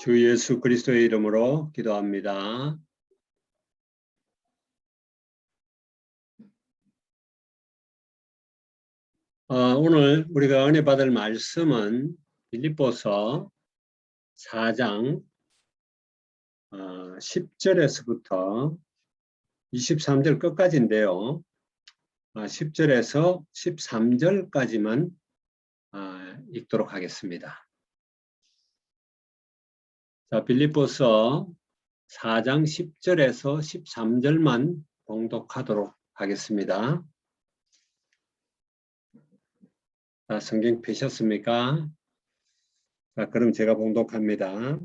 주 예수 그리스도의 이름으로 기도합니다. 오늘 우리가 은혜 받을 말씀은 빌립보서 4장 10절에서부터 23절 끝까지인데요. 10절에서 13절까지만 읽도록 하겠습니다. 자, 빌립보서 4장 10절에서 13절만 봉독하도록 하겠습니다. 자, 성경 펴셨습니까? 자, 그럼 제가 봉독합니다.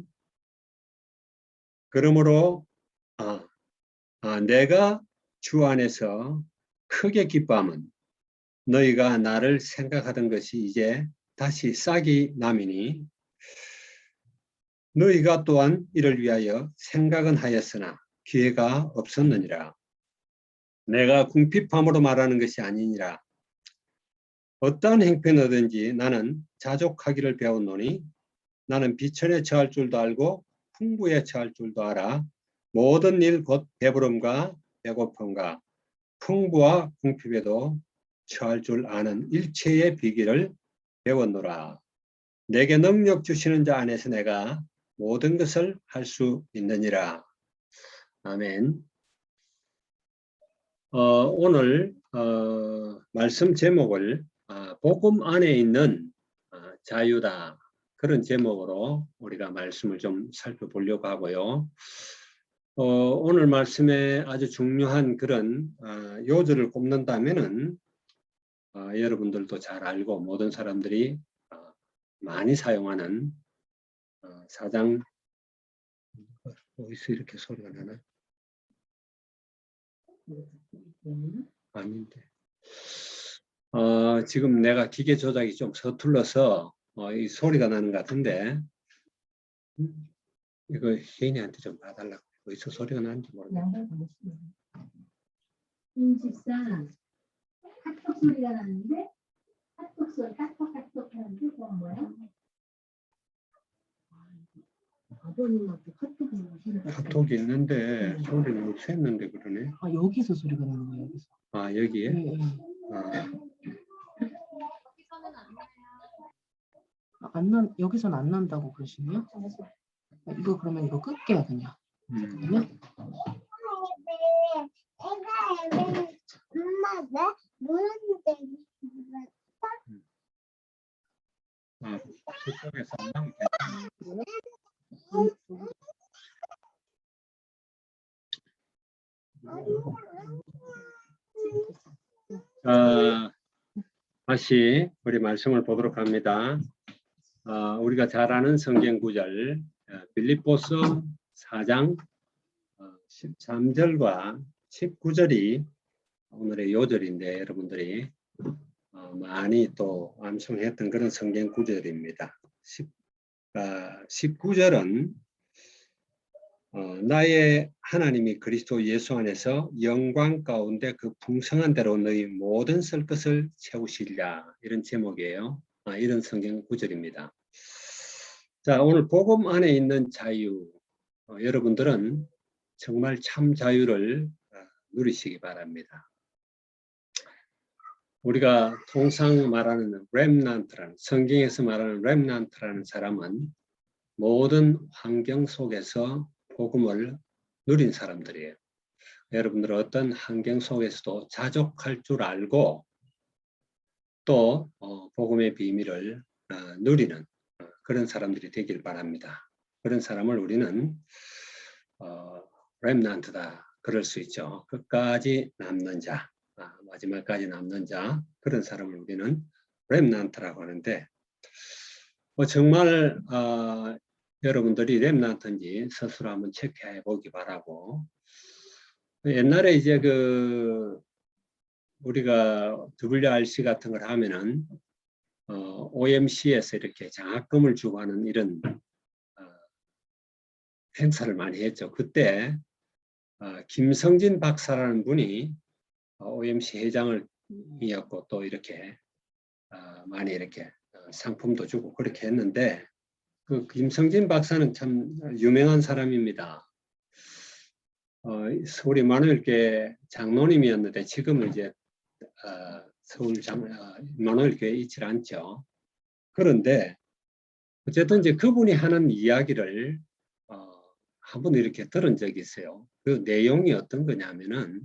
그러므로 내가 주 안에서 크게 기뻐함은 너희가 나를 생각하던 것이 이제 다시 싹이 나미니 너희가 또한 이를 위하여 생각은 하였으나 기회가 없었느니라. 내가 궁핍함으로 말하는 것이 아니니라. 어떠한 형편이든지 나는 자족하기를 배웠노니 나는 비천에 처할 줄도 알고 풍부에 처할 줄도 알아. 모든 일 곧 배부름과 배고픔과 풍부와 궁핍에도 처할 줄 아는 일체의 비결을 배웠노라. 내게 능력 주시는 자 안에서 내가 모든 것을 할 수 있느니라. 아멘. 오늘 말씀 제목을 복음 안에 있는 자유다, 그런 제목으로 우리가 말씀을 좀 살펴보려고 하고요. 오늘 말씀에 아주 중요한 그런 요절을 꼽는다면은 여러분들도 잘 알고 모든 사람들이 많이 사용하는 4장 어디서 이렇게 소리가 나나? 아닌데. 지금 내가 기계 조작이 좀 서툴러서 이 소리가 나는 것 같은데 이거 혜인이한테 좀 봐달라고. 어디서 소리가 나는지 모르겠네. 집상 카톡 소리가 나는데 카톡 소리 카톡 하는데 그건 뭐야? 아버님한테 카톡이 있는데 소리는 없앴는데 그러네. 여기서 소리가 나는 거예요. 여기서. 여기에? 네. 여기서는 안 난다고 그러시네요. 이거 그러면 이거 끌게요 그냥. 잠깐만요. 저쪽에서 안 나오면 괜찮아요. 다시 우리 말씀을 보도록 합니다. 우리가 잘 아는 성경 구절 빌립보서 4장 13절과 19절이 오늘의 요절인데 여러분들이 많이 또 암송했던 그런 성경 구절입니다. 19절은 나의 하나님이 그리스도 예수 안에서 영광 가운데 그 풍성한 대로 너희 모든 설 것을 채우시리라, 이런 제목이에요. 이런 성경 구절입니다. 자, 오늘 복음 안에 있는 자유, 여러분들은 정말 참 자유를 누리시기 바랍니다. 우리가 통상 말하는 렘넌트라는, 성경에서 말하는 렘넌트라는 사람은 모든 환경 속에서 복음을 누린 사람들이에요. 여러분들은 어떤 환경 속에서도 자족할 줄 알고 또 복음의 비밀을 누리는 그런 사람들이 되길 바랍니다. 그런 사람을 우리는 렘넌트다 그럴 수 있죠. 끝까지 남는 자, 마지막까지 남는 자, 그런 사람을 우리는 렘넌트라고 하는데 정말 여러분들이 렘넌트인지 스스로 한번 체크해 보기 바라고, 옛날에 이제 우리가 WRC 같은 걸 하면은 OMC에서 이렇게 장학금을 주고 하는 이런 행사를 많이 했죠. 그때 김성진 박사라는 분이 OMC 회장이었고 또 이렇게 많이 이렇게 상품도 주고 그렇게 했는데, 그 김성진 박사는 참 유명한 사람입니다. 서울 임마누엘교회 장로님이었는데 지금은 이제 서울 임마누엘교회에 있질 않죠. 그런데 어쨌든 이제 그분이 하는 이야기를 한번 이렇게 들은 적이 있어요. 그 내용이 어떤 거냐면은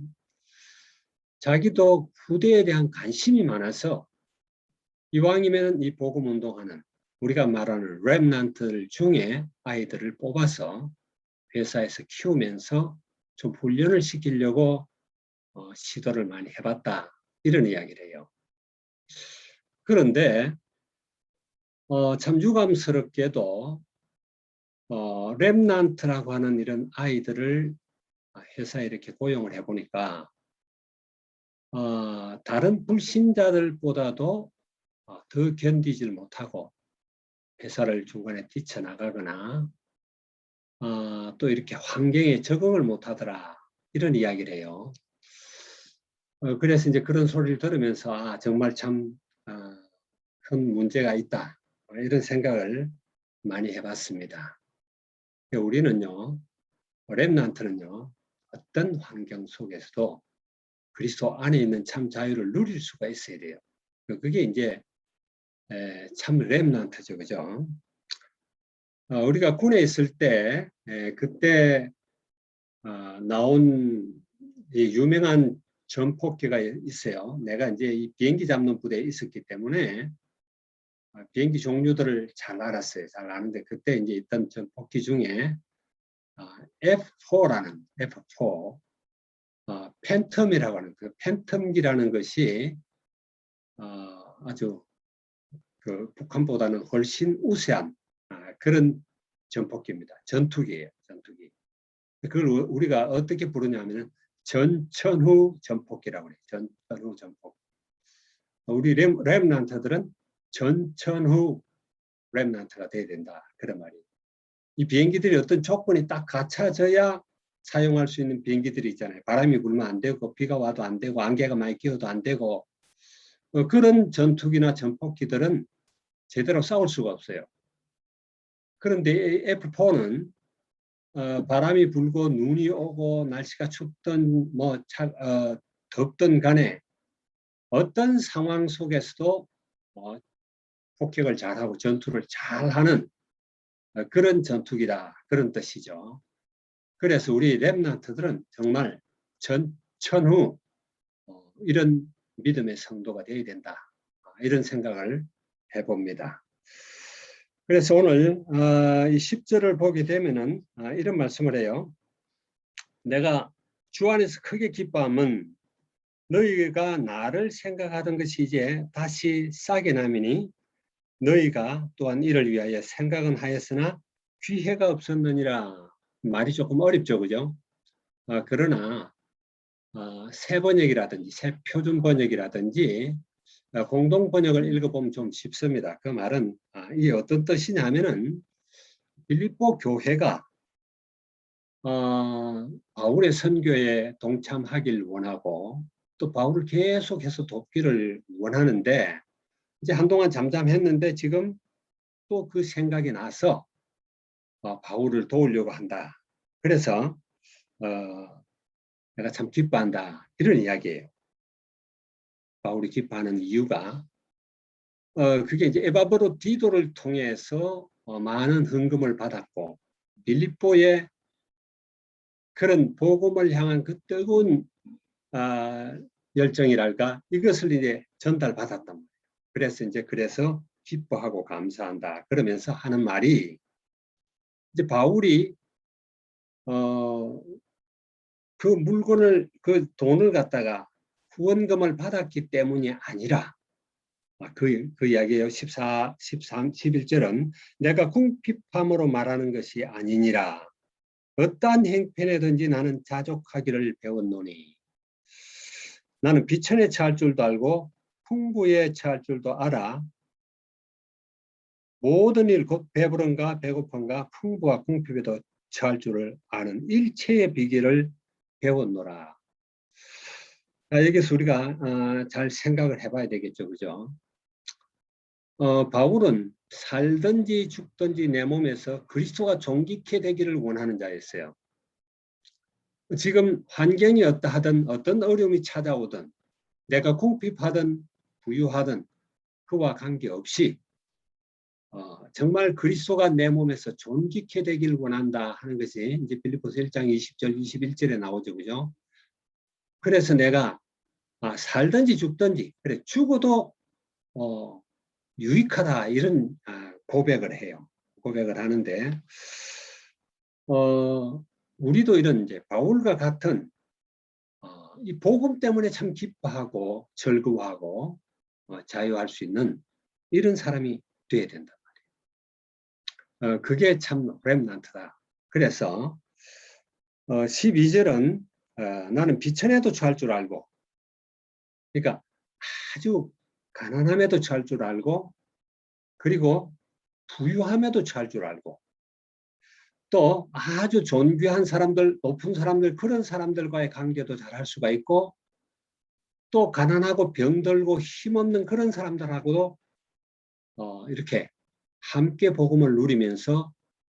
자기도 후대에 대한 관심이 많아서 이왕이면 이 복음 운동하는 우리가 말하는 렘넌트들 중에 아이들을 뽑아서 회사에서 키우면서 좀 훈련을 시키려고 시도를 많이 해봤다. 이런 이야기를 해요. 그런데 참 유감스럽게도 렘넌트라고 하는 이런 아이들을 회사에 이렇게 고용을 해보니까 다른 불신자들보다도 더 견디질 못하고 회사를 중간에 뛰쳐나가거나 또 이렇게 환경에 적응을 못하더라. 이런 이야기를 해요. 그래서 이제 그런 소리를 들으면서 정말 참 큰 문제가 있다. 이런 생각을 많이 해봤습니다. 우리는요, 렘넌트는요, 어떤 환경 속에서도 그리스도 안에 있는 참 자유를 누릴 수가 있어야 돼요. 그게 이제 참 렘넌트죠, 그죠? 우리가 군에 있을 때 그때 나온 이 유명한 전폭기가 있어요. 내가 이제 이 비행기 잡는 부대에 있었기 때문에 비행기 종류들을 잘 알았어요. 잘 아는데 그때 이제 있던 전폭기 중에 F4라는 F4 팬텀이라고 하는 그 팬텀기라는 것이 아주 그 북한보다는 훨씬 우세한 그런 전폭기입니다. 전투기예요. 전투기. 그걸 우리가 어떻게 부르냐면 전천후 전폭기라고 해요. 전천후 전폭기. 우리 렘넌트들은 전천후 렘넌트가 돼야 된다. 그런 말이에요. 이 비행기들이 어떤 조건이 딱 갖춰져야 사용할 수 있는 비행기들이 있잖아요. 바람이 불면 안 되고 비가 와도 안 되고 안개가 많이 끼어도 안 되고 그런 전투기나 전폭기들은 제대로 싸울 수가 없어요. 그런데 F4는 바람이 불고 눈이 오고 날씨가 춥든 덥든 간에 어떤 상황 속에서도 폭격을 잘하고 전투를 잘하는 그런 전투기다. 그런 뜻이죠. 그래서 우리 렘넌트들은 정말 전천후 이런 믿음의 성도가 되어야 된다. 이런 생각을 해봅니다. 그래서 오늘 이 10절을 보게 되면은 이런 말씀을 해요. 내가 주 안에서 크게 기뻐함은 너희가 나를 생각하던 것이 이제 다시 싸게 남이니 너희가 또한 이를 위하여 생각은 하였으나 귀회가 없었느니라. 말이 조금 어렵죠, 그죠? 그러나 새 번역이라든지 새 표준 번역이라든지 공동 번역을 읽어보면 좀 쉽습니다. 그 말은 이게 어떤 뜻이냐면은 빌립보 교회가 바울의 선교에 동참하길 원하고 또 바울을 계속해서 돕기를 원하는데 이제 한동안 잠잠했는데 지금 또 그 생각이 나서 바울을 도우려고 한다. 그래서 내가 참 기뻐한다. 이런 이야기예요. 바울이 기뻐하는 이유가 그게 이제 에바브로 디도를 통해서 많은 헌금을 받았고 빌립보의 그런 복음을 향한 그 뜨거운 열정이랄까 이것을 이제 전달받았단 말이에요. 그래서 기뻐하고 감사한다. 그러면서 하는 말이 이제 바울이 그 물건을 그 돈을 갖다가 후원금을 받았기 때문이 아니라 그 이야기예요. 14, 13, 11절은 내가 궁핍함으로 말하는 것이 아니니라. 어떠한 행편에든지 나는 자족하기를 배웠노니 나는 비천에 처할 줄도 알고 풍부에 처할 줄도 알아. 모든 일 곧 배부른가 배고픈가 풍부와 궁핍에도 처할 줄을 아는 일체의 비결을 배웠노라. 여기서 우리가 잘 생각을 해봐야 되겠죠, 그죠? 바울은 살든지 죽든지 내 몸에서 그리스도가 존귀케 되기를 원하는 자였어요. 지금 환경이 어떠하든 어떤 어려움이 찾아오든 내가 궁핍하든 부유하든 그와 관계없이 정말 그리스도가 내 몸에서 존귀케 되기를 원한다 하는 것이 이제 빌립보서 1장 20절 21절에 나오죠. 그죠? 그래서 내가 살든지 죽든지 그래 죽어도 유익하다 이런 고백을 해요. 고백을 하는데 우리도 이런 이제 바울과 같은 이 복음 때문에 참 기뻐하고 즐거워하고 자유할 수 있는 이런 사람이 돼야 된다. 그게 참 렘넌트다. 그래서 12절은 나는 비천에도 처할 줄 알고, 그러니까 아주 가난함에도 처할 줄 알고, 그리고 부유함에도 처할 줄 알고, 또 아주 존귀한 사람들, 높은 사람들, 그런 사람들과의 관계도 잘 할 수가 있고, 또 가난하고 병들고 힘없는 그런 사람들하고도 이렇게 함께 복음을 누리면서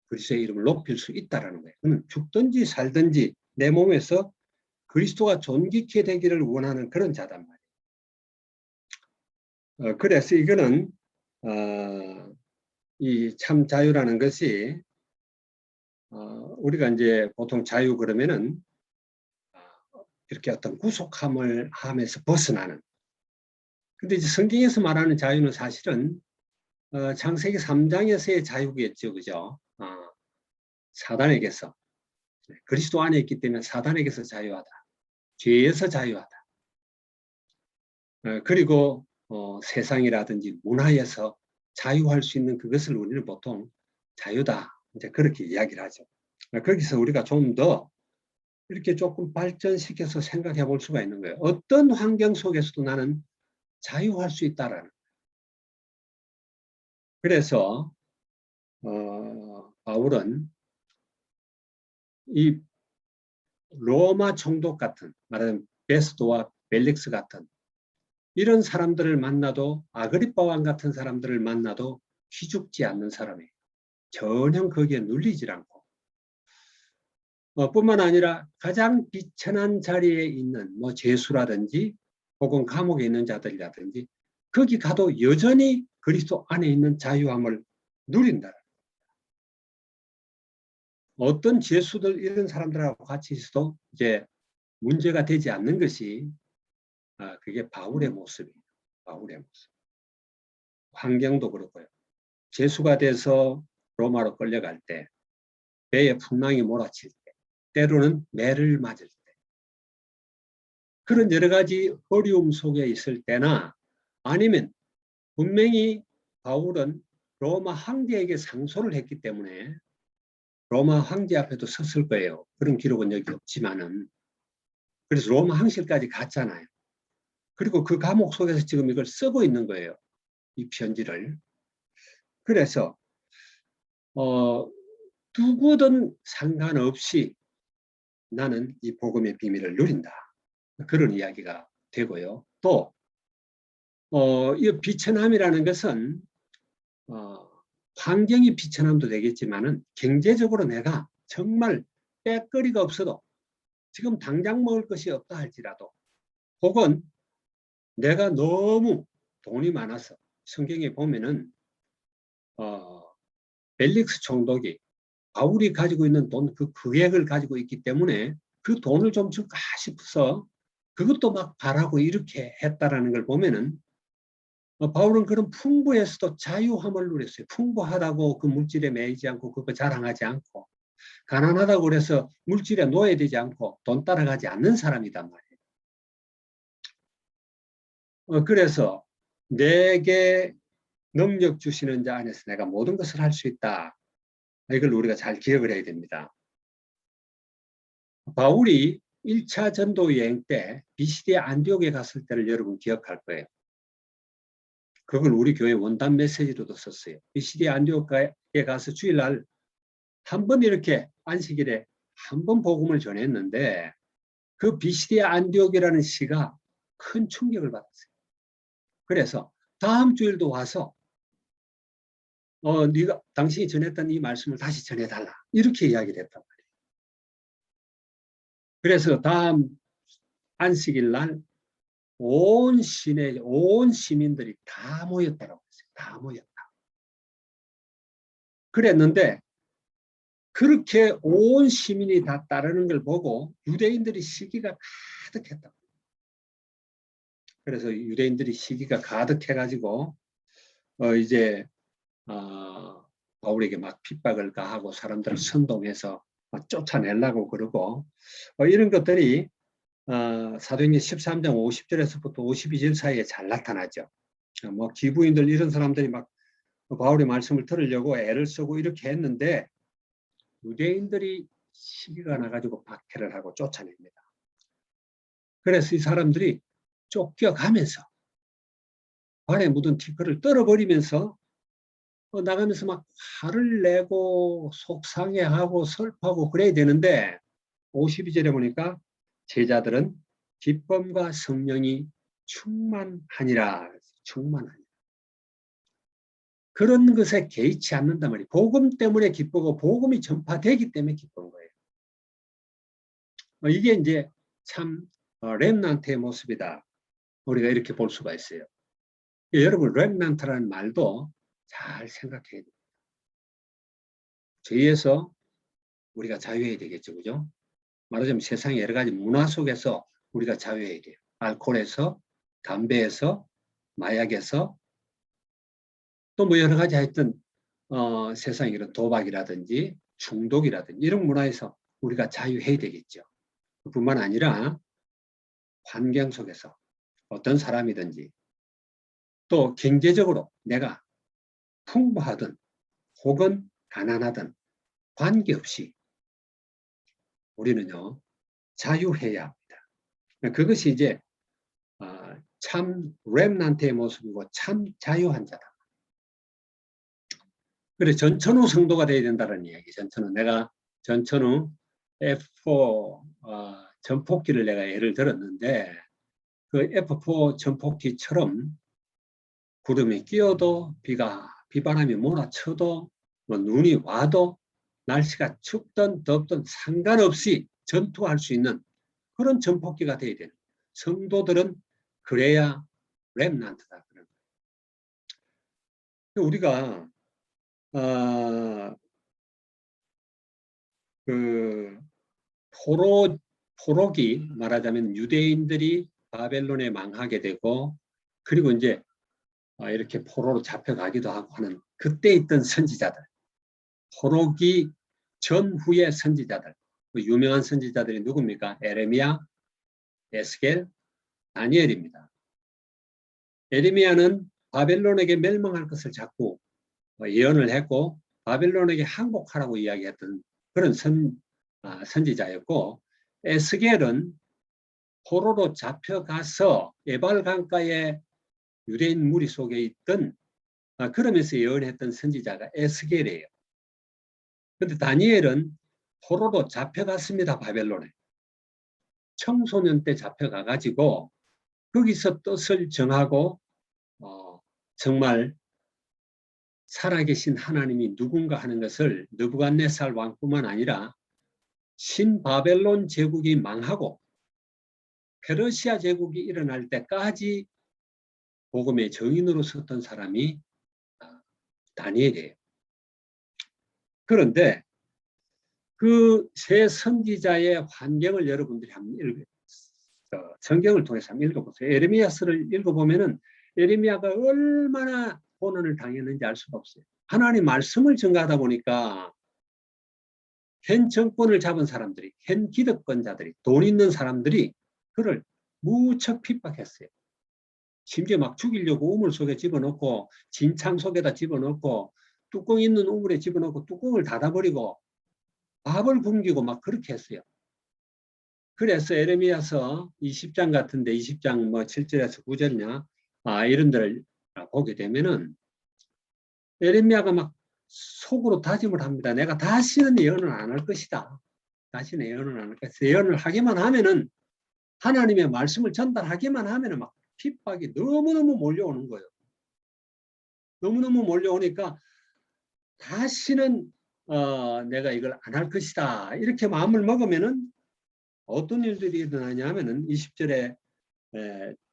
그리스도의 이름을 높일 수 있다라는 거예요. 그는 죽든지 살든지 내 몸에서 그리스도가 존귀케 되기를 원하는 그런 자단 말이에요. 그래서 이거는 이 참 자유라는 것이 우리가 이제 보통 자유 그러면은 이렇게 어떤 구속함을 함에서 벗어나는. 근데 이제 성경에서 말하는 자유는 사실은 창세기 3장에서의 자유겠죠, 그죠? 사단에게서 그리스도 안에 있기 때문에 사단에게서 자유하다. 죄에서 자유하다. 그리고 세상이라든지 문화에서 자유할 수 있는 그것을 우리는 보통 자유다. 이제 그렇게 이야기를 하죠. 거기서 우리가 좀 더 이렇게 조금 발전시켜서 생각해 볼 수가 있는 거예요. 어떤 환경 속에서도 나는 자유할 수 있다라는. 그래서 바울은 이 로마 총독 같은, 말하자면 베스도와 벨릭스 같은 이런 사람들을 만나도, 아그리빠 왕 같은 사람들을 만나도 기죽지 않는 사람이에요. 전혀 거기에 눌리지 않고 뿐만 아니라 가장 비천한 자리에 있는 뭐 죄수라든지 혹은 감옥에 있는 자들이라든지 거기 가도 여전히 그리스도 안에 있는 자유함을 누린다. 어떤 죄수들 이런 사람들하고 같이 있어도 이제 문제가 되지 않는 것이 그게 바울의 모습이에요. 바울의 모습. 환경도 그렇고요. 죄수가 돼서 로마로 끌려갈 때 배에 풍랑이 몰아칠 때 때로는 매를 맞을 때 그런 여러 가지 어려움 속에 있을 때나 아니면 분명히 바울은 로마 황제에게 상소를 했기 때문에 로마 황제 앞에도 섰을 거예요. 그런 기록은 여기 없지만은 그래서 로마 황실까지 갔잖아요. 그리고 그 감옥 속에서 지금 이걸 쓰고 있는 거예요. 이 편지를. 그래서 누구든 상관없이 나는 이 복음의 비밀을 누린다. 그런 이야기가 되고요. 또 이 비천함이라는 것은 환경이 비천함도 되겠지만은 경제적으로 내가 정말 빼거리가 없어도 지금 당장 먹을 것이 없다 할지라도 혹은 내가 너무 돈이 많아서 성경에 보면은 벨릭스 총독이 바울이 가지고 있는 돈 그 금액을 가지고 있기 때문에 그 돈을 좀 줄까 싶어서 그것도 막 바라고 이렇게 했다라는 걸 보면은 바울은 그런 풍부에서도 자유함을 누렸어요. 풍부하다고 그 물질에 매이지 않고 그거 자랑하지 않고 가난하다고 그래서 물질에 노예되지 않고 돈 따라가지 않는 사람이단 말이에요. 그래서 내게 능력 주시는 자 안에서 내가 모든 것을 할 수 있다. 이걸 우리가 잘 기억을 해야 됩니다. 바울이 1차 전도 여행 때 비시디아 안디옥에 갔을 때를 여러분 기억할 거예요. 그걸 우리 교회 원단 메시지로도 썼어요. 비시디아 안디옥에 가서 주일날 한 번 이렇게 안식일에 한 번 복음을 전했는데 그 비시디아 안디옥이라는 시가 큰 충격을 받았어요. 그래서 다음 주일도 와서 네가 당신이 전했던 이 말씀을 다시 전해달라. 이렇게 이야기를 했단 말이에요. 그래서 다음 안식일 날 온 시내, 온 시민들이 다 모였다라고 했어요. 다 모였다. 그랬는데 그렇게 온 시민이 다 따르는 걸 보고 유대인들이 시기가 가득했다. 그래서 유대인들이 시기가 가득해가지고 이제 바울에게 막 핍박을 가하고 사람들을 선동해서 막 쫓아내려고 그러고 이런 것들이 사도행전 13장 50절에서부터 52절 사이에 잘 나타나죠. 뭐 기부인들 이런 사람들이 막 바울의 말씀을 들으려고 애를 쓰고 이렇게 했는데 유대인들이 시기가 나가지고 박해를 하고 쫓아냅니다. 그래서 이 사람들이 쫓겨가면서 발에 묻은 티끌을 떨어버리면서 나가면서 막 화를 내고 속상해하고 슬퍼하고 그래야 되는데 52절에 보니까 제자들은 기쁨과 성령이 충만하니라. 충만하니라. 그런 것에 개의치 않는단 말이에요. 복음 때문에 기쁘고 복음이 전파되기 때문에 기쁜 거예요. 이게 이제 참 렘넌트의 모습이다. 우리가 이렇게 볼 수가 있어요. 여러분 렘넌트라는 말도 잘 생각해야 돼요. 죄에서 우리가 자유해야 되겠죠. 그죠? 말하자면 세상의 여러 가지 문화 속에서 우리가 자유해야 돼요. 알코올에서, 담배에서, 마약에서 또 뭐 여러 가지 하여튼 세상의 이런 도박이라든지 중독이라든지 이런 문화에서 우리가 자유해야 되겠죠. 뿐만 아니라 환경 속에서 어떤 사람이든지 또 경제적으로 내가 풍부하든 혹은 가난하든 관계없이 우리는요 자유해야 합니다. 그것이 이제 참 렘넌트의 모습이고 참 자유한 자다. 그래 전천후 성도가 되어야 된다는 이야기. 전천후 내가 전천후 F4 전폭기를 내가 예를 들었는데 그 F4 전폭기처럼 구름이 끼어도 비바람이 몰아쳐도 뭐 눈이 와도 날씨가 춥든 덥든 상관없이 전투할 수 있는 그런 전폭기가 되어야 되는 성도들은 그래야 렘넌트다. 우리가 그 포로기 말하자면 유대인들이 바벨론에 망하게 되고 그리고 이제 이렇게 포로로 잡혀가기도 하고 하는 그때 있던 선지자들 포로기 전후의 선지자들 그 유명한 선지자들이 누굽니까? 에레미야, 에스겔, 다니엘입니다. 에레미야는 바벨론에게 멸망할 것을 자꾸 예언을 했고 바벨론에게 항복하라고 이야기했던 그런 선지자였고 에스겔은 포로로 잡혀가서 에발 강가에 유대인 무리 속에 있던 그러면서 예언했던 선지자가 에스겔이에요. 그런데 다니엘은 포로로 잡혀갔습니다. 바벨론에. 청소년 때 잡혀가가지고 거기서 뜻을 정하고 정말 살아계신 하나님이 누군가 하는 것을 느부갓네살 왕뿐만 아니라 신바벨론 제국이 망하고 페르시아 제국이 일어날 때까지 복음의 정인으로 섰던 사람이 다니엘이에요. 그런데 그 세 선지자의 환경을 여러분들이 한번 성경을 통해서 한번 읽어보세요. 에레미야서를 읽어보면은 에레미야가 얼마나 고난을 당했는지 알 수가 없어요. 하나님 말씀을 전가하다 보니까 현 정권을 잡은 사람들이, 현 기득권자들이, 돈 있는 사람들이 그를 무척 핍박했어요. 심지어 막 죽이려고 우물 속에 집어넣고 진창 속에다 집어넣고 뚜껑 있는 우물에 집어넣고 뚜껑을 닫아버리고 밥을 굶기고 막 그렇게 했어요. 그래서 에레미야서 20장 같은데 20장 뭐 7절에서 9절이냐 이런 데를 보게 되면은 에레미야가 막 속으로 다짐을 합니다. 내가 다시는 예언을 안 할 것이다. 다시는 예언을 안 할 것이다. 예언을 하기만 하면은 하나님의 말씀을 전달하기만 하면은 막 핍박이 너무너무 몰려오는 거예요. 너무너무 몰려오니까 다시는 내가 이걸 안 할 것이다. 이렇게 마음을 먹으면은 어떤 일들이 일어나냐면은 20절에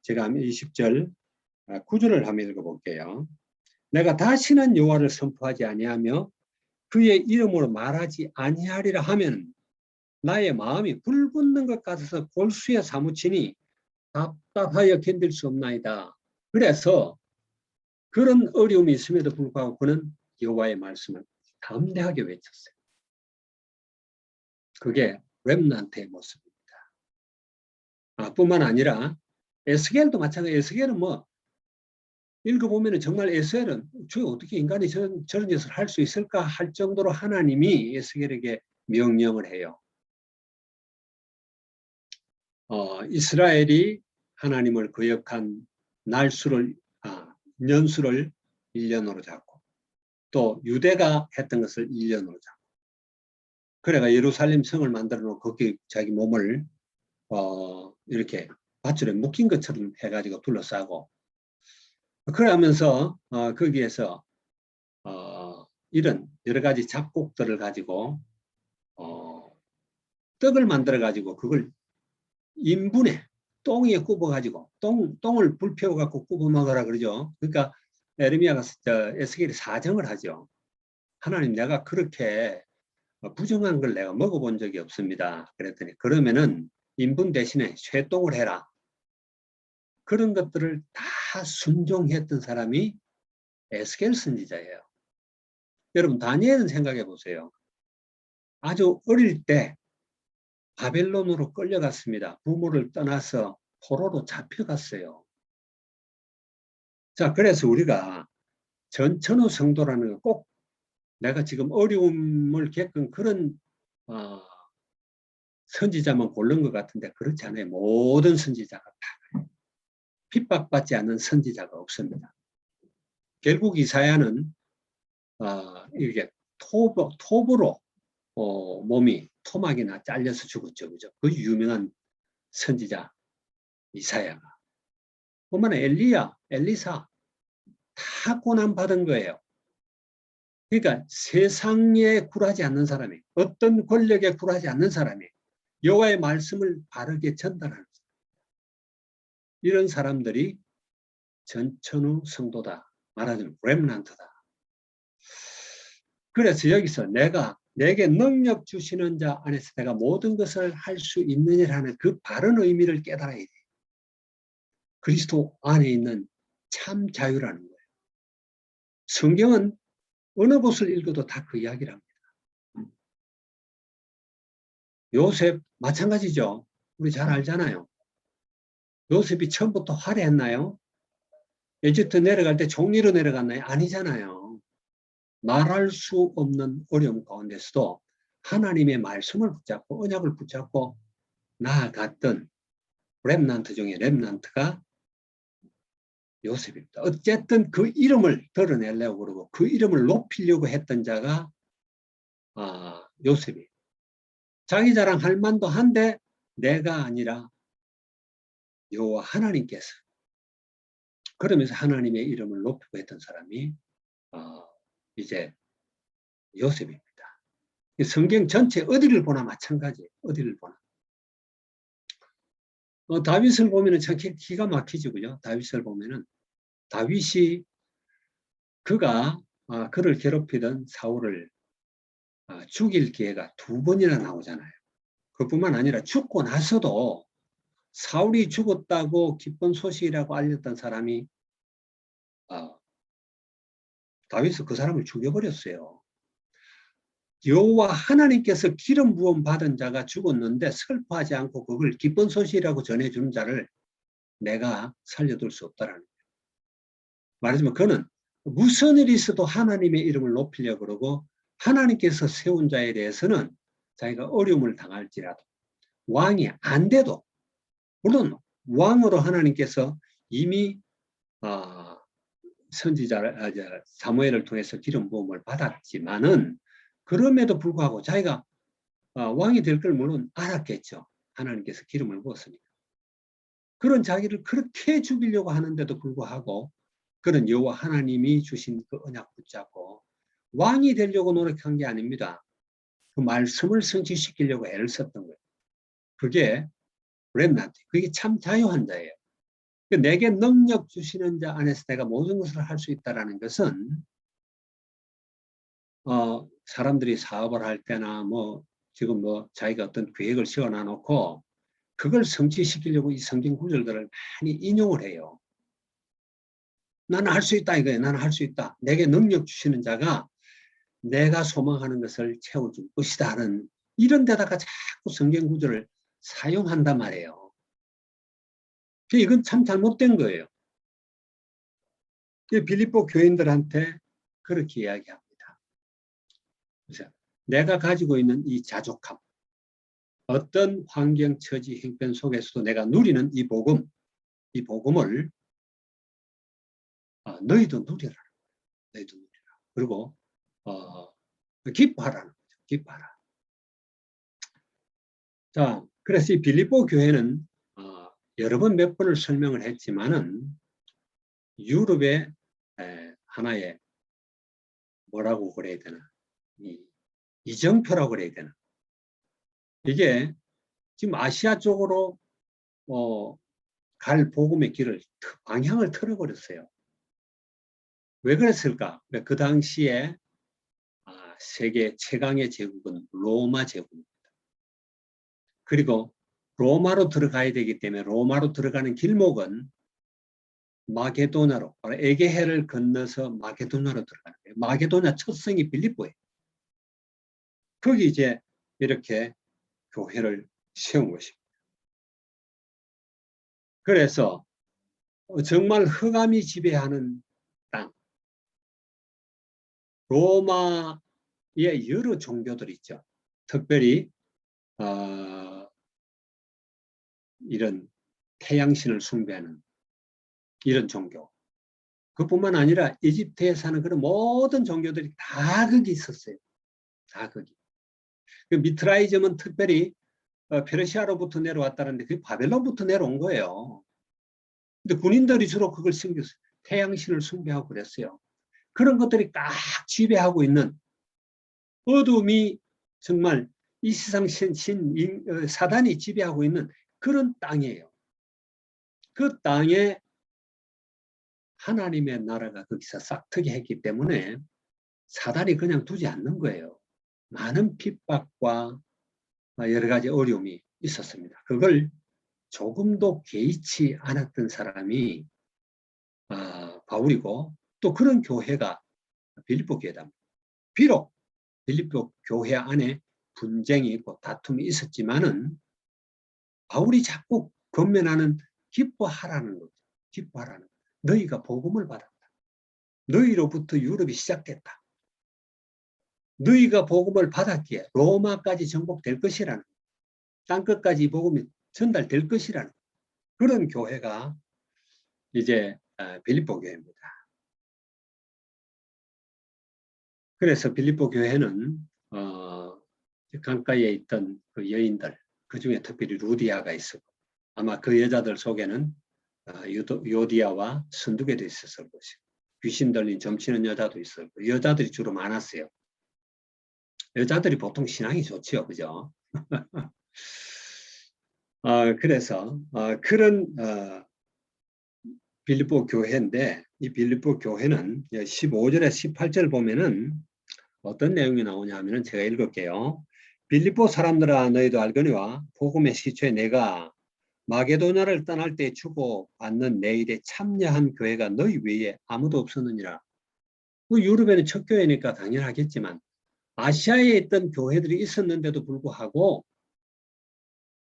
제가 20절 9절을 한번 읽어볼게요. 내가 다시는 여호와를 선포하지 아니하며 그의 이름으로 말하지 아니하리라 하면 나의 마음이 불붙는 것 같아서 골수에 사무치니 답답하여 견딜 수 없나이다. 그래서 그런 어려움이 있음에도 불구하고 그는 여호와의 말씀을 담대하게 외쳤어요. 그게 렘넌트의 모습입니다. 뿐만 아니라 에스겔도 마찬가지예요. 에스겔은 뭐 읽어보면 정말 에스겔은 어떻게 인간이 저런 짓을 할 수 있을까 할 정도로 하나님이 에스겔에게 명령을 해요. 이스라엘이 하나님을 거역한 년수를 1년으로 잡고 또 유대가 했던 것을 1년으로 잡고 그래가 예루살렘 성을 만들어 놓고 거기 자기 몸을 이렇게 밧줄에 묶인 것처럼 해가지고 둘러싸고 그러면서 거기에서 이런 여러 가지 잡곡들을 가지고 떡을 만들어 가지고 그걸 인분에 똥 위에 굽어 가지고 똥을 불 피워 갖고 굽어 먹으라 그러죠. 그러니까 에르미야가 에스겔이 사정을 하죠. 하나님, 내가 그렇게 부정한 걸 내가 먹어본 적이 없습니다. 그랬더니 그러면은 인분 대신에 쇠똥을 해라. 그런 것들을 다 순종했던 사람이 에스겔 선지자예요. 여러분, 다니엘은 생각해 보세요. 아주 어릴 때 바벨론으로 끌려갔습니다. 부모를 떠나서 포로로 잡혀갔어요. 자, 그래서 우리가 전천후 성도라는 거 꼭 내가 지금 어려움을 겪은 그런 선지자만 고른 것 같은데 그렇지 않아요. 모든 선지자가 다 핍박받지 않는 선지자가 없습니다. 결국 이사야는 이렇게 톱으로 몸이 토막이나 잘려서 죽었죠. 그죠? 그 유명한 선지자 이사야가. 뿐만 아니라 엘리야, 엘리사 다 고난받은 거예요. 그러니까 세상에 굴하지 않는 사람이, 어떤 권력에 굴하지 않는 사람이 여호와의 말씀을 바르게 전달하는 사람. 이런 사람들이 전천후 성도다. 말하자면 렘넌트다. 그래서 여기서 내게 능력 주시는 자 안에서 내가 모든 것을 할 수 있느냐라는 그 바른 의미를 깨달아야 돼. 그리스도 안에 있는 참 자유라는 거예요. 성경은 어느 곳을 읽어도 다 그 이야기를 합니다. 요셉 마찬가지죠. 우리 잘 알잖아요. 요셉이 처음부터 화려했나요? 에집트 내려갈 때 종리로 내려갔나요? 아니잖아요. 말할 수 없는 어려움 가운데서도 하나님의 말씀을 붙잡고 언약을 붙잡고 나아갔던 렘넌트 중에 렘넌트가 요셉입니다. 어쨌든 그 이름을 드러내려고 그러고 그 이름을 높이려고 했던 자가 요셉이에요. 자기 자랑할 만도 한데 내가 아니라 여호와 하나님께서 그러면서 하나님의 이름을 높이고 했던 사람이 이제 요셉입니다. 성경 전체 어디를 보나 마찬가지예요. 어디를 보나. 다윗을 보면은 참 기가 막히죠. 그죠? 다윗을 보면은 다윗이 그가 그를 괴롭히던 사울을 죽일 기회가 2번이나 나오잖아요. 그뿐만 아니라 죽고 나서도 사울이 죽었다고 기쁜 소식이라고 알렸던 사람이 다윗은 그 사람을 죽여버렸어요. 여호와 하나님께서 기름 부음 받은 자가 죽었는데 슬퍼하지 않고 그걸 기쁜 소식이라고 전해주는 자를 내가 살려둘 수 없다라는 거예요. 말하자면 그는 무슨 일이 있어도 하나님의 이름을 높이려고 그러고 하나님께서 세운 자에 대해서는 자기가 어려움을 당할지라도 왕이 안 돼도 물론 왕으로 하나님께서 이미 선지자 사무엘을 통해서 기름 부음을 받았지만은 그럼에도 불구하고 자기가 왕이 될 걸 물론 알았겠죠. 하나님께서 기름을 부었으니까. 그런 자기를 그렇게 죽이려고 하는데도 불구하고 그런 여호와 하나님이 주신 그 언약 붙잡고 왕이 되려고 노력한 게 아닙니다. 그 말씀을 성취시키려고 애를 썼던 거예요. 그게 렘넌트, 그게 참 자유한 자예요. 내게 능력 주시는 자 안에서 내가 모든 것을 할 수 있다는 것은 사람들이 사업을 할 때나 지금 자기가 어떤 계획을 세워놔 놓고 그걸 성취시키려고 이 성경 구절들을 많이 인용을 해요. 나는 할 수 있다 이거예요. 나는 할 수 있다. 내게 능력 주시는 자가 내가 소망하는 것을 채워줄 것이다 하는 이런 데다가 자꾸 성경 구절을 사용한단 말이에요. 이건 참 잘못된 거예요. 빌립보 교인들한테 그렇게 이야기합니다. 그래서 내가 가지고 있는 이 자족함, 어떤 환경, 처지, 형편 속에서도 내가 누리는 이 복음을 너희도 누리라. 너희도 누리라. 그리고 기뻐하라는 거죠. 기뻐하라. 자, 그래서 이 빌립보 교회는 여러 번 몇 번을 설명을 했지만은 유럽의 하나의 뭐라고 그래야 되나? 이정표라고 그래야 되나? 이게 지금 아시아 쪽으로 갈 복음의 길을 방향을 틀어버렸어요. 왜 그랬을까? 그 당시에 세계 최강의 제국은 로마 제국입니다. 그리고 로마로 들어가야 되기 때문에 로마로 들어가는 길목은 마게도나로, 에게해를 건너서 마게도나로 들어가는 거예요. 마게도나 첫 성이 빌립보예요. 거기 이제 이렇게 교회를 세운 것입니다. 그래서 정말 흑암이 지배하는 땅, 로마의 여러 종교들이 있죠. 특별히 이런 태양신을 숭배하는 이런 종교. 그뿐만 아니라 이집트에 사는 그런 모든 종교들이 다 거기 있었어요. 다 거기. 그 미트라이즘은 특별히 페르시아로부터 내려왔다는데 그게 바벨론부터 내려온 거예요. 근데 군인들이 주로 그걸 숨겼어요. 태양신을 숭배하고 그랬어요. 그런 것들이 딱 지배하고 있는 어둠이 정말 이 세상 사단이 지배하고 있는 그런 땅이에요. 그 땅에 하나님의 나라가 거기서 싹트게 했기 때문에 사단이 그냥 두지 않는 거예요. 많은 핍박과 여러 가지 어려움이 있었습니다. 그걸 조금도 개의치 않았던 사람이 바울이고 또 그런 교회가 빌립보 교회다. 비록 빌립보 교회 안에 분쟁이 있고 다툼이 있었지만은 바울이 자꾸 권면하는 기뻐하라는 거죠. 기뻐하라는 거죠. 너희가 복음을 받았다. 너희로부터 유럽이 시작됐다. 너희가 복음을 받았기에 로마까지 정복될 것이라는 땅끝까지 복음이 전달될 것이라는 그런 교회가 이제 빌립보 교회입니다. 그래서 빌립보 교회는 강가에 있던 그 여인들, 그 중에 특별히 루디아가 있었고 아마 그 여자들 속에는 요디아와 순두개도 있었을 것이고 귀신 들린 점치는 여자도 있었고 여자들이 주로 많았어요. 여자들이 보통 신앙이 좋지요, 그죠? 그래서 그런 빌립보 교회인데 이 빌립보 교회는 15절에 18절 보면은 어떤 내용이 나오냐 하면은 제가 읽을게요. 빌립보 사람들아 너희도 알거니와 복음의 시초에 내가 마게도냐를 떠날 때 주고받는 내 일에 참여한 교회가 너희 외에 아무도 없었느니라. 유럽에는 첫 교회니까 당연하겠지만 아시아에 있던 교회들이 있었는데도 불구하고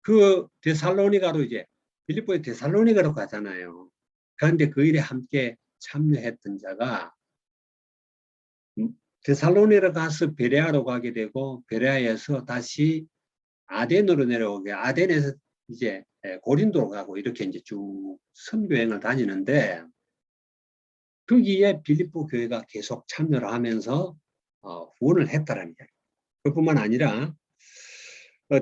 그 데살로니가로 이제 빌립보의 데살로니가로 가잖아요. 그런데 그 일에 함께 참여했던 자가 데살로니가로 가서 베레아로 가게 되고 베레아에서 다시 아덴으로 내려오게 아덴에서 이제 고린도로 가고 이렇게 이제 쭉 선교행을 다니는데 거기에 빌립보 교회가 계속 참여를 하면서 후원을 했다라는 이야기. 그뿐만 아니라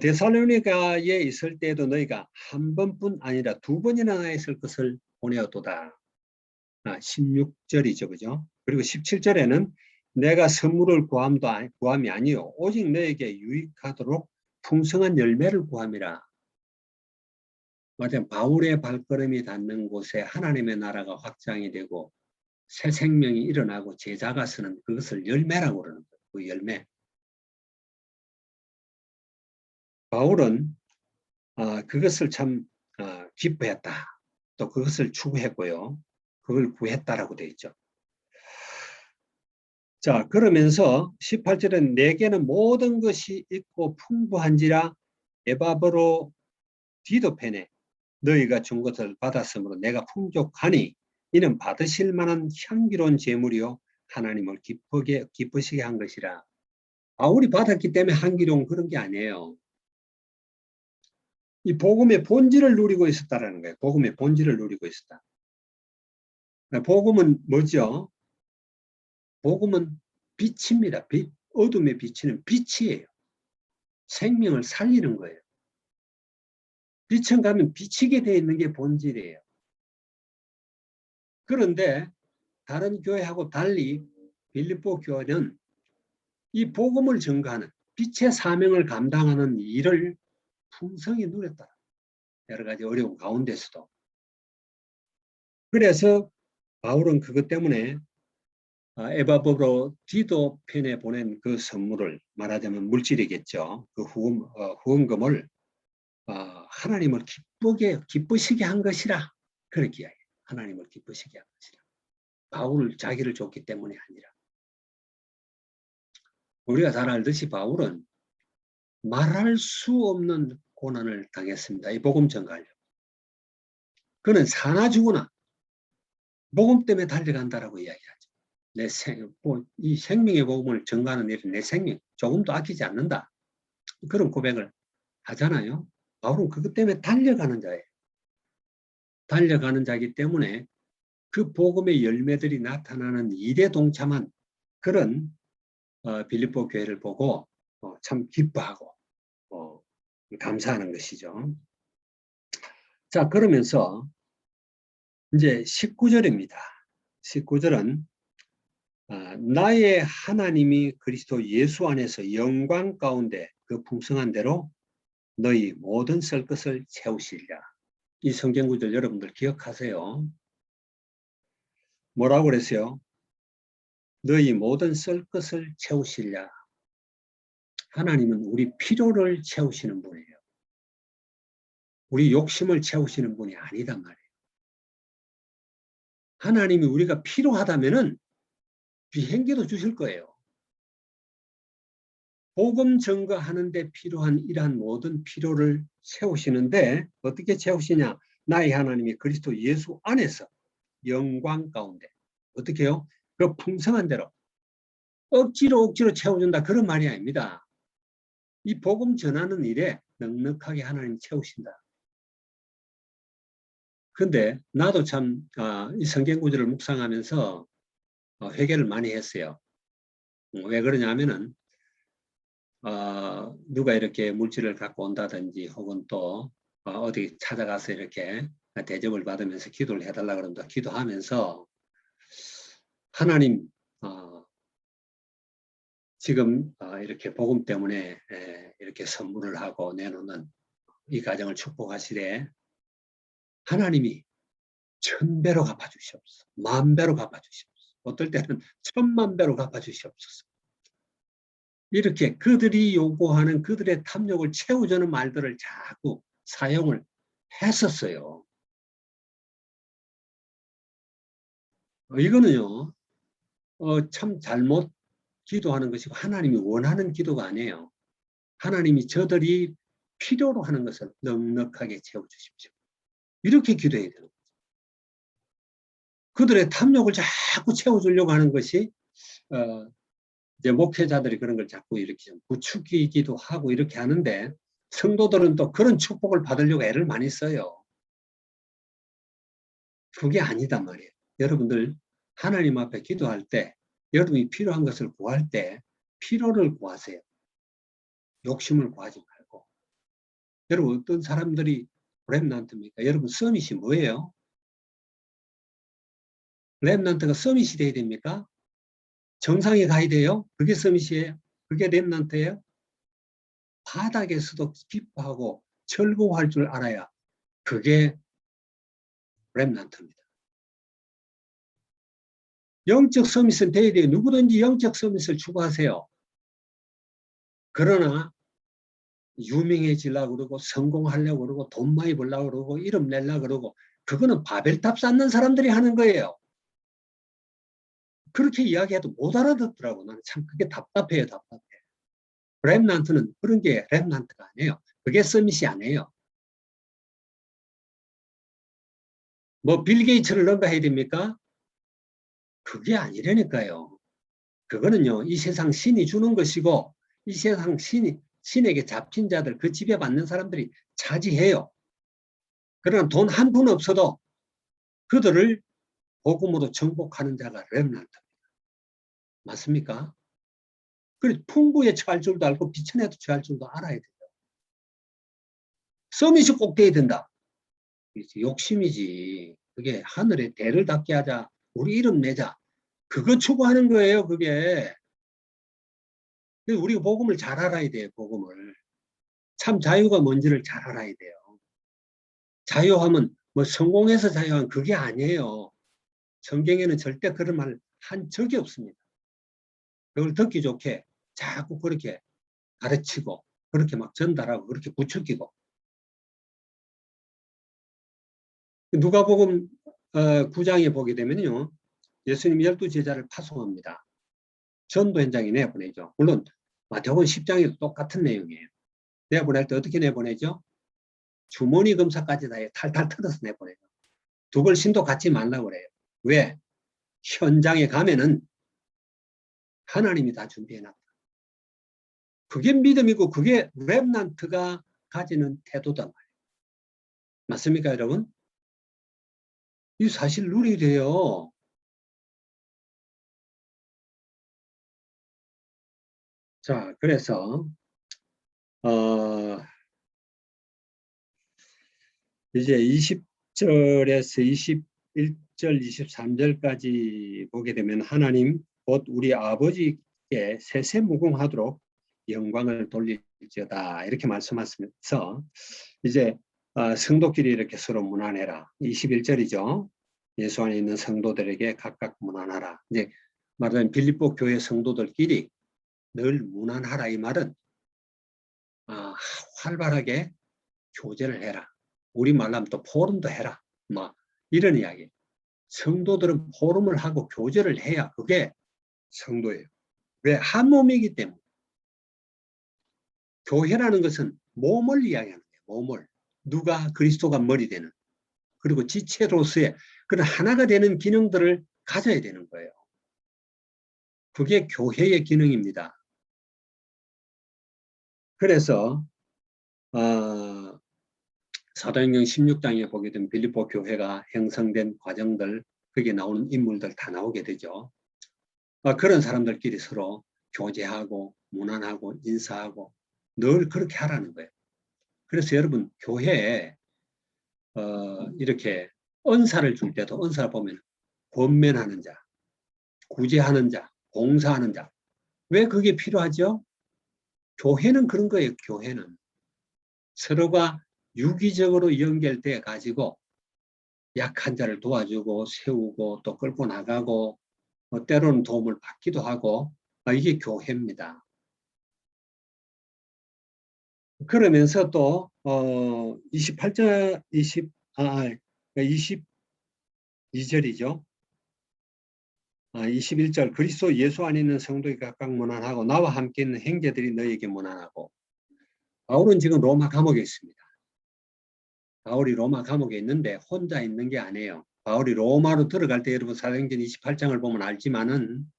데살로니가에 있을 때도 너희가 한 번뿐 아니라 두 번이나 나 있을 것을 보내었도다. 16절이죠, 그죠? 그리고 17절에는 내가 선물을 구함이 아니요 오직 너에게 유익하도록 풍성한 열매를 구함이라. 말하자면 바울의 발걸음이 닿는 곳에 하나님의 나라가 확장이 되고 새 생명이 일어나고 제자가 쓰는 그것을 열매라고 그러는 거예요. 그 열매. 바울은 그것을 참 기뻐했다. 또 그것을 추구했고요. 그걸 구했다라고 되어 있죠. 자, 그러면서 18절은 내게는 모든 것이 있고 풍부한지라 에바브로 디도펜에 너희가 준 것을 받았으므로 내가 풍족하니 이는 받으실 만한 향기로운 제물이요 하나님을 기쁘시게 한 것이라. 바울이 받았기 때문에 향기로운 그런 게 아니에요. 이 복음의 본질을 누리고 있었다라는 거예요. 복음의 본질을 누리고 있었다. 복음은 뭐죠? 복음은 빛입니다. 빛, 어둠에 비치는 빛이에요. 생명을 살리는 거예요. 빛은 가면 비치게 되어 있는 게 본질이에요. 그런데 다른 교회하고 달리 빌립보 교회는 이 복음을 증거하는 빛의 사명을 감당하는 일을 풍성히 누렸다. 여러 가지 어려운 가운데서도. 그래서 바울은 그것 때문에 에바브로 디도펜에 보낸 그 선물을 말하자면 물질이겠죠. 그 후원금을 하나님을 기쁘시게 한 것이라. 그렇게 이야기해요. 하나님을 기쁘시게 한 것이라. 바울을 자기를 줬기 때문이 아니라. 우리가 잘 알듯이 바울은 말할 수 없는 고난을 당했습니다. 이 복음 전가하려고. 그는 사나 죽으나 복음 때문에 달려간다라고 이야기하죠. 이 생명의 복음을 전가하는 일은 내 생명 조금도 아끼지 않는다. 그런 고백을 하잖아요. 바울은 그것 때문에 달려가는 자예요. 달려가는 자이기 때문에 그 복음의 열매들이 나타나는 일에 동참한 그런 빌립보 교회를 보고 참 기뻐하고 감사하는 것이죠. 자, 그러면서 이제 19절입니다. 19절은 나의 하나님이 그리스도 예수 안에서 영광 가운데 그 풍성한 대로 너희 모든 썰 것을 채우시리라. 이 성경 구절 여러분들 기억하세요. 뭐라고 그랬어요? 너희 모든 썰 것을 채우시리라. 하나님은 우리 필요를 채우시는 분이에요. 우리 욕심을 채우시는 분이 아니단 말이에요. 하나님이 우리가 필요하다면은 비행기도 주실 거예요. 복음 증거하는 데 필요한 이러한 모든 필요를 채우시는데 어떻게 채우시냐? 나의 하나님이 그리스도 예수 안에서 영광 가운데 어떻게 해요? 그 풍성한 대로 억지로 채워준다 그런 말이 아닙니다. 이 복음 전하는 일에 넉넉하게 하나님 채우신다. 근데 나도 참 이 성경 구절을 묵상하면서 회개를 많이 했어요. 왜 그러냐면은 누가 이렇게 물질을 갖고 온다든지 혹은 또 어디 찾아가서 이렇게 대접을 받으면서 기도를 해달라 그러면 기도하면서 하나님 지금 이렇게 복음 때문에 이렇게 선물을 하고 내놓는 이 가정을 축복하시되 하나님이 1000배로 갚아주시옵소서. 10,000배로 갚아주시옵소서. 어떨 때는 10,000,000배로 갚아주시옵소서. 이렇게 그들이 요구하는 그들의 탐욕을 채워주는 말들을 자꾸 사용을 했었어요. 이거는요, 참 잘못 기도하는 것이고 하나님이 원하는 기도가 아니에요. 하나님이 저들이 필요로 하는 것을 넉넉하게 채워주십시오. 이렇게 기도해야 되는 거죠. 그들의 탐욕을 자꾸 채워주려고 하는 것이 이제 목회자들이 그런 걸 자꾸 이렇게 좀 부추기기도 하고 이렇게 하는데 성도들은 또 그런 축복을 받으려고 애를 많이 써요. 그게 아니단 말이에요. 여러분들 하나님 앞에 기도할 때 여러분이 필요한 것을 구할 때 필요를 구하세요. 욕심을 구하지 말고. 여러분 어떤 사람들이 렘넌트입니까? 여러분 서밋이 뭐예요? 렘넌트가 서밋이 돼야 됩니까? 정상에 가야 돼요? 그게 서밋이에요? 그게 렘넌트예요? 바닥에서도 기뻐하고 즐거워할 줄 알아야 그게 렘넌트입니다. 영적 서밋은 돼야 돼요. 누구든지 영적 서밋을 추구하세요. 그러나 유명해지려고 그러고 성공하려고 그러고 돈 많이 벌려고 그러고 이름 내려고 그러고 그거는 바벨탑 쌓는 사람들이 하는 거예요. 그렇게 이야기해도 못 알아듣더라고. 나는 참 그게 답답해요. 답답해. 렘넌트는 그런 게 렘넌트가 아니에요. 그게 서밋이 아니에요. 뭐 빌 게이츠를 넘가 해야 됩니까? 그게 아니라니까요. 그거는요, 이 세상 신이 주는 것이고, 이 세상 신에게 잡힌 자들, 그 지배받는 사람들이 차지해요. 그러나 돈 한 푼 없어도 그들을 복음으로 정복하는 자가 렘넌트입니다. 맞습니까? 그리고 풍부에 처할 줄도 알고 비천에도 처할 줄도 알아야 돼요. 서밋이 꼭 돼야 된다. 욕심이지. 그게 하늘에 대를 닿게 하자. 우리 이름 내자. 그거 추구하는 거예요, 그게. 우리가 복음을 잘 알아야 돼요, 복음을. 참 자유가 뭔지를 잘 알아야 돼요. 자유하면 뭐 성공해서 자유한 그게 아니에요. 성경에는 절대 그런 말 한 적이 없습니다. 그걸 듣기 좋게 자꾸 그렇게 가르치고 그렇게 막 전달하고 그렇게 부추기고. 누가복음 9장에 보게 되면요. 예수님 12제자를 파송합니다. 전도 현장에 내보내죠. 물론 마태복음 10장에도 똑같은 내용이에요. 내보낼 때 어떻게 내보내죠? 주머니 검사까지 다 탈탈 털어서 내보내요. 두벌 신도 갖지 말라고 그래요. 왜? 현장에 가면은 하나님이 다 준비해놨다. 그게 믿음이고 그게 렘넌트가 가지는 태도다 말이에요. 맞습니까, 여러분? 이 사실 누리야 돼요. 자, 그래서 이제 20절에서 21절, 23절까지 보게 되면 하나님 곧 우리 아버지께 세세무궁하도록 영광을 돌릴지어다 이렇게 말씀하시면서 이제 성도끼리 이렇게 서로 문안해라. 21절이죠. 예수 안에 있는 성도들에게 각각 문안하라. 이제 말하자면 빌립보 교회 성도들끼리 늘 문안하라 이 말은 활발하게 교제를 해라. 우리말로 하면 또 포럼도 해라. 뭐 이런 이야기. 성도들은 포럼을 하고 교제를 해야 그게 성도예요. 왜? 한 몸이기 때문에. 교회라는 것은 몸을 이야기하는 거예요. 몸을. 누가 그리스도가 머리 되는. 그리고 지체로서의 그런 하나가 되는 기능들을 가져야 되는 거예요. 그게 교회의 기능입니다. 그래서 사도행전 16장에 보게 되면 빌립보 교회가 형성된 과정들, 거기에 나오는 인물들 다 나오게 되죠. 그런 사람들끼리 서로 교제하고 문안하고 인사하고 늘 그렇게 하라는 거예요. 그래서 여러분 교회에 이렇게 은사를 줄 때도 은사를 보면 권면하는 자, 구제하는 자, 봉사하는 자. 왜 그게 필요하죠? 교회는 그런 거예요. 교회는 서로가 유기적으로 연결돼 가지고 약한 자를 도와주고 세우고 또 끌고 나가고 때로는 도움을 받기도 하고 이게 교회입니다. 그러면서 또 28절 22절이죠. 21절 그리스도 예수 안에 있는 성도에 각각 문안하고 나와 함께 있는 형제들이 너에게 문안하고. 바울은 지금 로마 감옥에 있습니다. 바울이 로마 감옥에 있는데 혼자 있는 게 아니에요. 바울이 로마로 들어갈 때 여러분 사도행전 28장을 보면 알지만은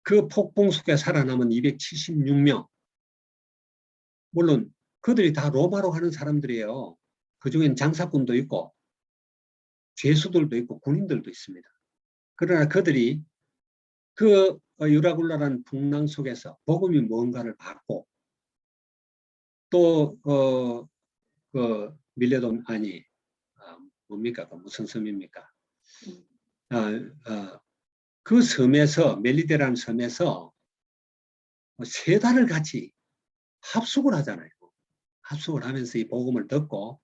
그 폭풍 속에 살아남은 276명. 물론 그들이 다 로마로 가는 사람들이에요. 그중엔 장사꾼도 있고 죄수들도 있고 군인들도 있습니다. 그러나 그들이 그 유라굴라라는 풍랑 속에서 복음이 뭔가를 받고 또 밀레돈 뭡니까? 무슨 섬입니까? 그 섬에서 멜리데라는 섬에서 3달을 같이 합숙을 하잖아요. 합숙을 하면서 이 복음을 듣고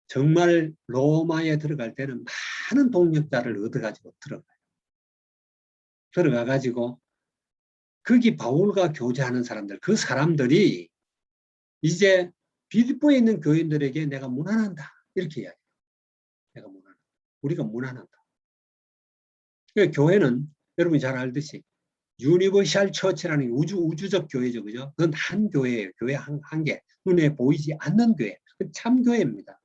정말 로마에 들어갈 때는 많은 동력자를 얻어가지고 들어가가지고 거기 바울과 교제하는 사람들, 그 사람들이 이제 빌립보에 있는 교인들에게 내가 무난한다 이렇게 이야기해요. 내가 무난한다. 우리가 무난한다. 그러니까 교회는 여러분이 잘 알듯이 유니버셜 처치라는 우주적 교회죠. 그죠? 그건 한 교회예요. 교회 한 개. 눈에 보이지 않는 교회. 그건 참 교회입니다.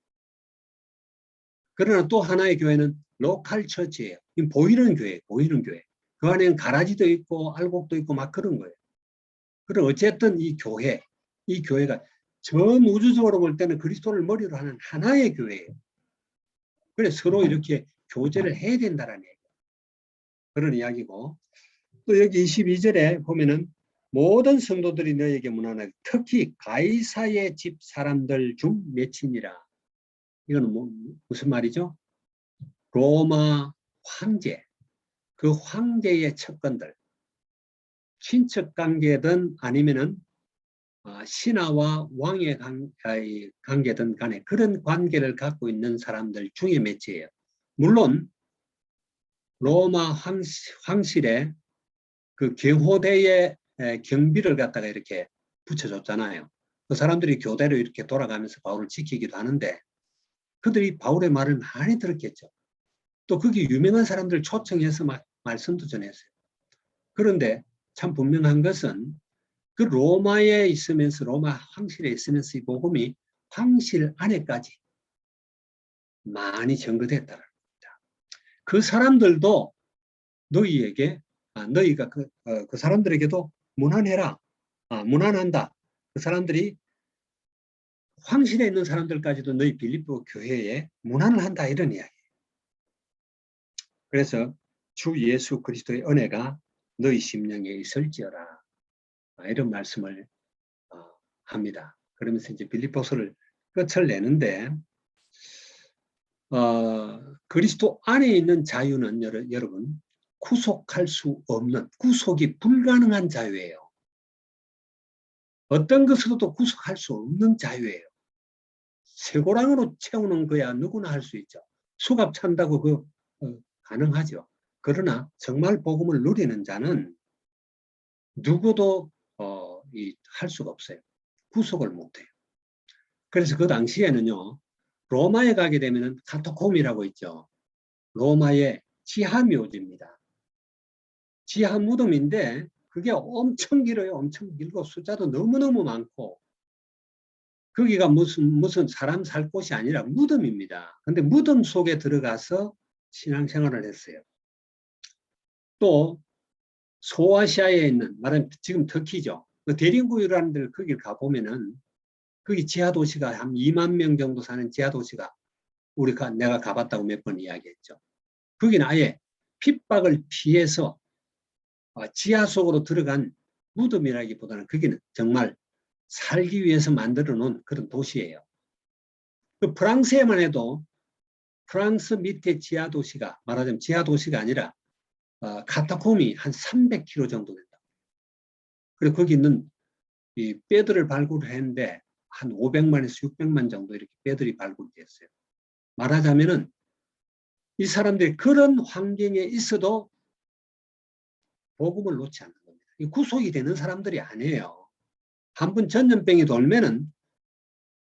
그러나 또 하나의 교회는 로컬 처치예요. 보이는 교회, 보이는 교회. 그 안에는 가라지도 있고 알곡도 있고 막 그런 거예요. 그럼 어쨌든 이 교회가 전 우주적으로 볼 때는 그리스도를 머리로 하는 하나의 교회예요. 그래서 서로 이렇게 교제를 해야 된다는 얘기예요. 그런 이야기고, 또 여기 22절에 보면은 모든 성도들이 너에게 문안하되 특히 가이사의 집 사람들 중 맺히니라. 이거는 무슨 말이죠? 로마 황제, 그 황제의 첩건들, 친척 관계든 아니면은 신하와 왕의 관계든 간에 그런 관계를 갖고 있는 사람들 중에 맺히예요. 물론 로마 황실에 그 경호대의 경비를 갖다가 이렇게 붙여줬잖아요. 그 사람들이 교대로 이렇게 돌아가면서 바울을 지키기도 하는데 그들이 바울의 말을 많이 들었겠죠. 또 거기 유명한 사람들 초청해서 막 말씀도 전했어요. 그런데 참 분명한 것은 그 로마에 있으면서 로마 황실에 있으면서 이 복음이 황실 안에까지 많이 전거됐다는 겁니다. 그 사람들도 너희에게 너희가 그 사람들에게도 문안해라. 문안한다. 그 사람들이 황실에 있는 사람들까지도 너희 빌립보 교회에 문안을 한다 이런 이야기예요. 그래서 주 예수 그리스도의 은혜가 너희 심령에 있을지어라 이런 말씀을 합니다. 그러면서 이제 빌립보서를 끝을 내는데 그리스도 안에 있는 자유는 여러분 구속할 수 없는 구속이 불가능한 자유예요. 어떤 것으로도 구속할 수 없는 자유예요. 쇠고랑으로 채우는 거야 누구나 할 수 있죠. 수갑 찬다고 가능하죠. 그러나 정말 복음을 누리는 자는 누구도 할 수가 없어요. 구속을 못해요. 그래서 그 당시에는요. 로마에 가게 되면은 카타콤이라고 있죠. 로마의 지하묘지입니다. 지하 무덤인데 그게 엄청 길어요. 엄청 길고 숫자도 너무너무 많고 거기가 무슨 사람 살 곳이 아니라 무덤입니다. 근데 무덤 속에 들어가서 신앙생활을 했어요. 또 소아시아에 있는 말하면 지금 터키죠. 그 대림구유라는 데를 거기 가보면은 거기 지하도시가 한 2만 명 정도 사는 지하도시가 내가 가봤다고 몇 번 이야기했죠. 거기는 아예 핍박을 피해서 지하 속으로 들어간 무덤이라기보다는 거기는 정말 살기 위해서 만들어 놓은 그런 도시예요. 그 프랑스에만 해도 프랑스 밑에 지하 도시가 말하자면 지하 도시가 아니라 카타콤이 한 300km 정도 된다. 그리고 거기는 이 뼈들을 발굴을 했는데 한 500만에서 600만 정도 이렇게 뼈들이 발굴됐어요. 말하자면은 이 사람들이 그런 환경에 있어도 복음을 놓지 않는 겁니다. 구속이 되는 사람들이 아니에요. 한번 전염병이 돌면은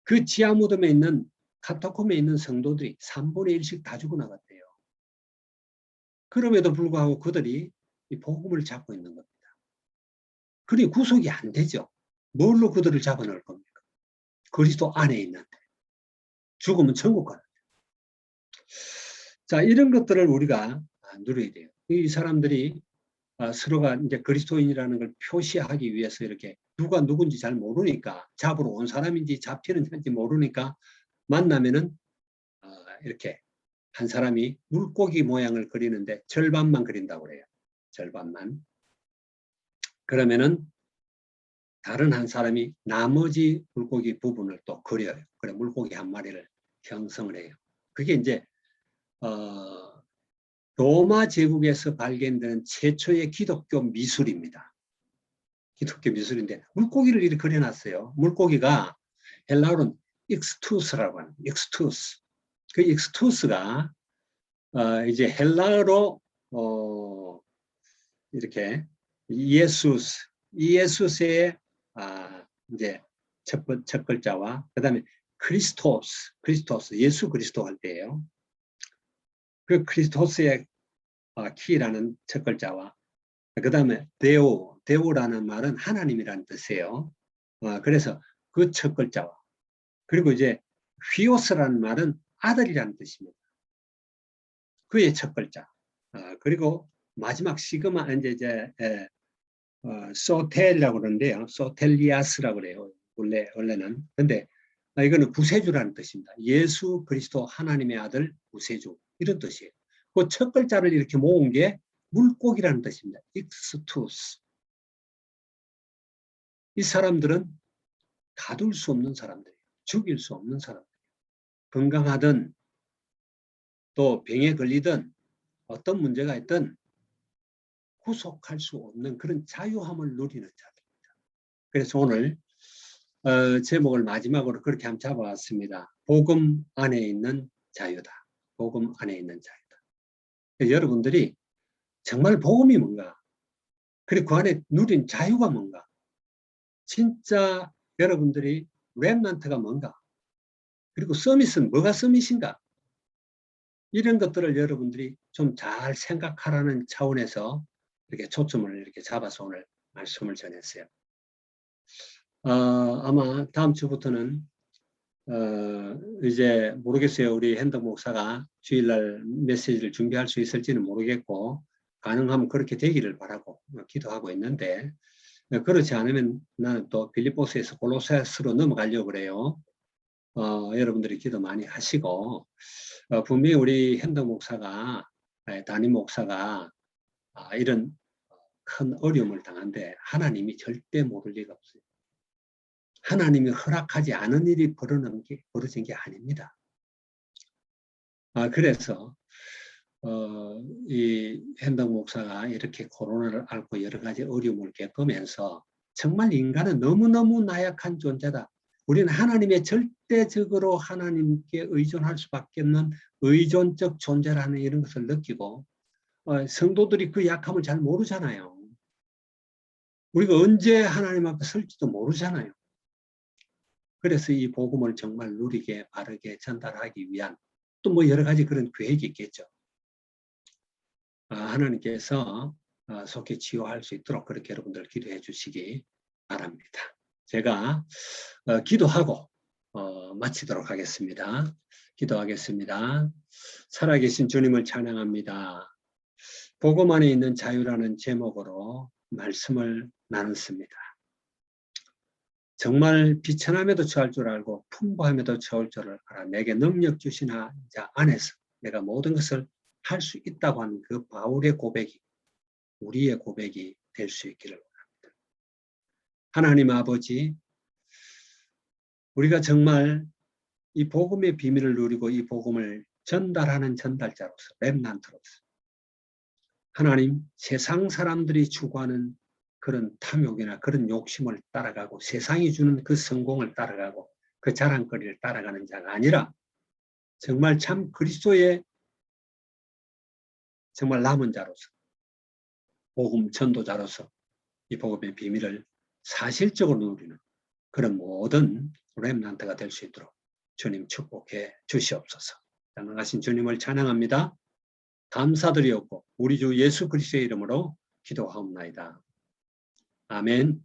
그 지하 무덤에 있는 카타콤에 있는 성도들이 3분의 1씩 다 죽어나갔대요. 그럼에도 불구하고 그들이 이 복음을 잡고 있는 겁니다. 그리 구속이 안 되죠. 뭘로 그들을 잡아넣을 겁니까? 그리스도 안에 있는데. 죽으면 천국 가는데. 자, 이런 것들을 우리가 누려야 돼요. 이 사람들이 서로가 이제 그리스도인이라는 걸 표시하기 위해서 이렇게 누가 누군지 잘 모르니까 잡으러 온 사람인지 잡히는지 모르니까 만나면은 이렇게 한 사람이 물고기 모양을 그리는데 절반만 그린다고 그래요. 절반만. 그러면은 다른 한 사람이 나머지 물고기 부분을 또 그려요. 그래 물고기 한 마리를 형성을 해요. 그게 이제 로마 제국에서 발견된 최초의 기독교 미술입니다. 기독교 미술인데 물고기를 이렇게 그려놨어요. 물고기가 헬라어로는 익스투스라고 하는 익스투스. 그 익스투스가 이제 헬라어로 이렇게 이예수스의 이제 첫 글자와 그다음에 크리스토스 예수 그리스도 할 때예요. 그 크리스토스의 키라는 첫 글자와 그다음에 데오라는 말은 하나님이라는 뜻이에요. 그래서 그 첫 글자와 그리고 이제 휘오스라는 말은 아들이라는 뜻입니다. 그의 첫 글자. 그리고 마지막 시그마 이제 소텔이라고 그러는데요. 소텔리아스라고 그래요. 원래는. 근데 이거는 구세주라는 뜻입니다. 예수 그리스도 하나님의 아들 구세주 이런 뜻이에요. 그 첫 글자를 이렇게 모은 게 물고기라는 뜻입니다. 익스투스. 이 사람들은 가둘 수 없는 사람들이에요. 죽일 수 없는 사람들이에요. 건강하든 또 병에 걸리든 어떤 문제가 있든 구속할 수 없는 그런 자유함을 누리는 자들입니다. 그래서 오늘 제목을 마지막으로 그렇게 한번 잡아왔습니다. 복음 안에 있는 자유다. 복음 안에 있는 자유다. 여러분들이 정말 복음이 뭔가 그리고 그 안에 누린 자유가 뭔가 진짜 여러분들이 렘넌트가 뭔가 그리고 서밋은 뭐가 서밋인가 이런 것들을 여러분들이 좀 잘 생각하라는 차원에서 이렇게 초점을 이렇게 잡아서 오늘 말씀을 전했어요. 아마 다음 주부터는 이제 모르겠어요. 우리 핸덕 목사가 주일날 메시지를 준비할 수 있을지는 모르겠고 가능하면 그렇게 되기를 바라고 기도하고 있는데 그렇지 않으면 나는 또 빌립보서에서 골로새서로 넘어가려고 그래요. 여러분들이 기도 많이 하시고 분명히 우리 핸덕 목사가 담임 목사가 이런 큰 어려움을 당한데 하나님이 절대 모를 리가 없어요. 하나님이 허락하지 않은 일이 벌어진 게 아닙니다. 그래서 이 핸덕 목사가 이렇게 코로나를 앓고 여러 가지 어려움을 겪으면서 정말 인간은 너무너무 나약한 존재다. 우리는 하나님의 절대적으로 하나님께 의존할 수밖에 없는 의존적 존재라는 이런 것을 느끼고 성도들이 그 약함을 잘 모르잖아요. 우리가 언제 하나님 앞에 설지도 모르잖아요. 그래서 이 복음을 정말 누리게 바르게 전달하기 위한 또 뭐 여러 가지 그런 계획이 있겠죠. 하나님께서 속히 치유할 수 있도록 그렇게 여러분들 기도해 주시기 바랍니다. 제가 기도하고 마치도록 하겠습니다. 기도하겠습니다. 살아계신 주님을 찬양합니다. 복음 안에 있는 자유라는 제목으로 말씀을 나눴습니다. 정말 비천함에도 처할 줄 알고 풍부함에도 처할 줄 알아 내게 능력 주신 자 안에서 내가 모든 것을 할 수 있다고 하는 그 바울의 고백이 우리의 고백이 될 수 있기를 원합니다. 하나님 아버지, 우리가 정말 이 복음의 비밀을 누리고 이 복음을 전달하는 전달자로서 렘넌트로서 하나님 세상 사람들이 추구하는 그런 탐욕이나 그런 욕심을 따라가고 세상이 주는 그 성공을 따라가고 그 자랑거리를 따라가는 자가 아니라 정말 참 그리스도의 정말 남은 자로서 복음 전도자로서 이 복음의 비밀을 사실적으로 누리는 그런 모든 렘넌트가 될 수 있도록 주님 축복해 주시옵소서. 전능하신 주님을 찬양합니다. 감사드리옵고 우리 주 예수 그리스도의 이름으로 기도하옵나이다. 아멘.